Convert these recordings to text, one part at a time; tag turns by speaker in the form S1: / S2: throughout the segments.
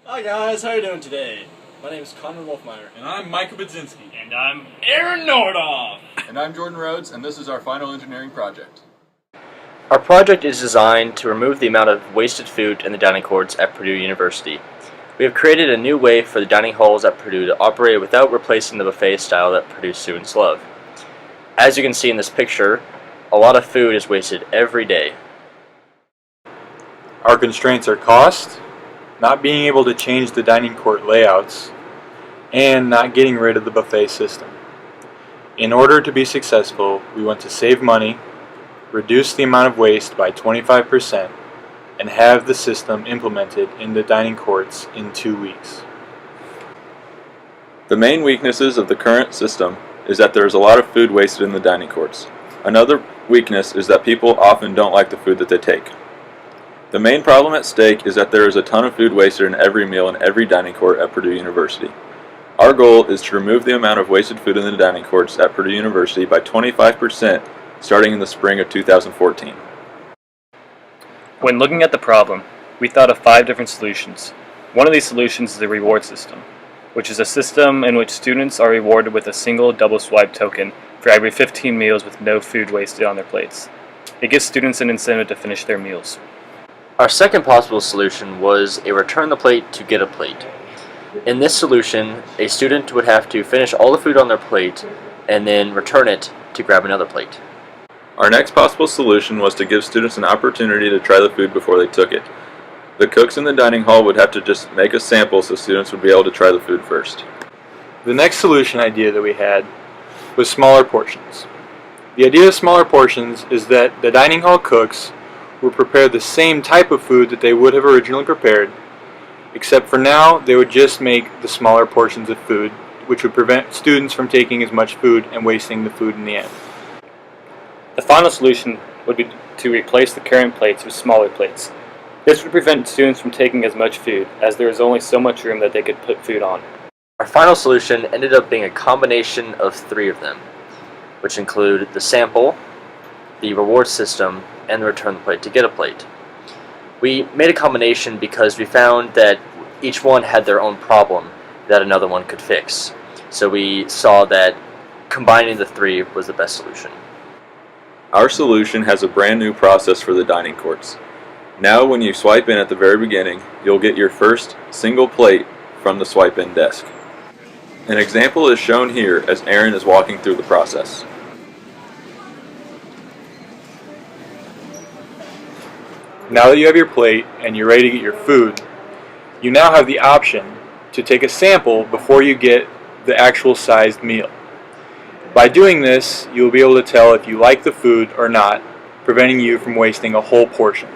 S1: Hi guys, how are you doing today? My name is Connor Wolfmeyer.
S2: And I'm Michael Budzinski.
S3: And I'm Aaron Nordoff.
S4: And I'm Jordan Rhodes, and this is our final engineering project.
S5: Our project is designed to remove the amount of wasted food in the dining courts at Purdue University. We have created a new way for the dining halls at Purdue to operate without replacing the buffet style that Purdue students love. As you can see in this picture, a lot of food is wasted every day.
S2: Our constraints are cost, not being able to change the dining court layouts, and not getting rid of the buffet system. In order to be successful, we want to save money, reduce the amount of waste by 25%, and have the system implemented in the dining courts in 2 weeks.
S4: The main weaknesses of the current system is that there is a lot of food wasted in the dining courts. Another weakness is that people often don't like the food that they take. The main problem at stake is that there is a ton of food wasted in every meal in every dining court at Purdue University. Our goal is to remove the amount of wasted food in the dining courts at Purdue University by 25% starting in the spring of 2014.
S3: When looking at the problem, we thought of 5 different solutions. One of these solutions is a reward system, which is a system in which students are rewarded with a single double swipe token for every 15 meals with no food wasted on their plates. It gives students an incentive to finish their meals.
S5: Our second possible solution was a return the plate to get a plate. In this solution, a student would have to finish all the food on their plate and then return it to grab another plate.
S4: Our next possible solution was to give students an opportunity to try the food before they took it. The cooks in the dining hall would have to just make a sample so students would be able to try the food first.
S2: The next solution idea that we had was smaller portions. The idea of smaller portions is that the dining hall cooks will prepare the same type of food that they would have originally prepared, except for now they would just make the smaller portions of food, which would prevent students from taking as much food and wasting the food in the end.
S3: The final solution would be to replace the current plates with smaller plates. This would prevent students from taking as much food, as there is only so much room that they could put food on.
S5: Our final solution ended up being a combination of 3 of them, which include the sample, the reward system, and the return the plate to get a plate. We made a combination because we found that each one had their own problem that another one could fix. So we saw that combining the 3 was the best solution.
S4: Our solution has a brand new process for the dining courts. Now when you swipe in at the very beginning, you'll get your first single plate from the swipe in desk. An example is shown here as Aaron is walking through the process.
S2: Now that you have your plate and you're ready to get your food, you now have the option to take a sample before you get the actual sized meal. By doing this, you'll be able to tell if you like the food or not, preventing you from wasting a whole portion.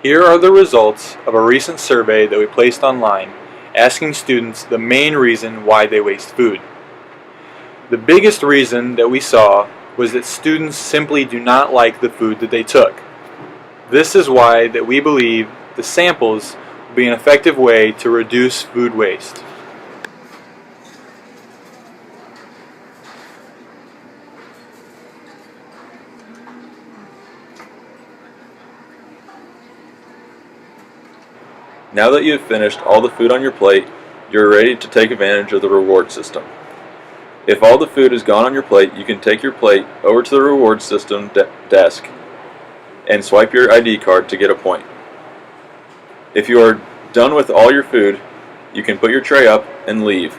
S2: Here are the results of a recent survey that we placed online, asking students the main reason why they waste food. The biggest reason that we saw was that students simply do not like the food that they took. This is why that we believe the samples will be an effective way to reduce food waste.
S4: Now that you have finished all the food on your plate, you're ready to take advantage of the reward system. If all the food is gone on your plate, you can take your plate over to the reward system desk and swipe your ID card to get a point. If you are done with all your food, you can put your tray up and leave.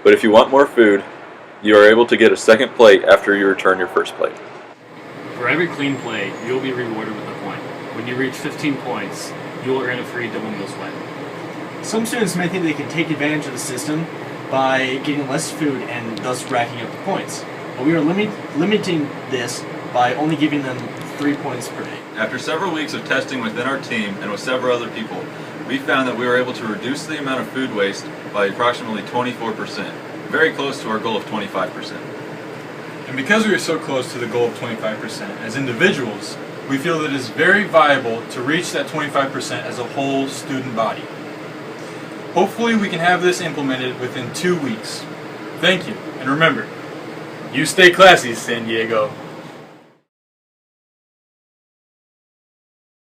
S4: But if you want more food, you are able to get a second plate after you return your first plate.
S3: For every clean plate, you will be rewarded with a point. When you reach 15 points, you will earn a free double meal swipe.
S1: Some students may think they can take advantage of the system by getting less food and thus racking up the points. But we are limiting this by only giving them 3 points per day.
S4: After several weeks of testing within our team and with several other people, we found that we were able to reduce the amount of food waste by approximately 24%, very close to our goal of 25%.
S2: And because we are so close to the goal of 25%, as individuals, we feel that it is very viable to reach that 25% as a whole student body. Hopefully we can have this implemented within 2 weeks. Thank you, and remember, you stay classy, San Diego.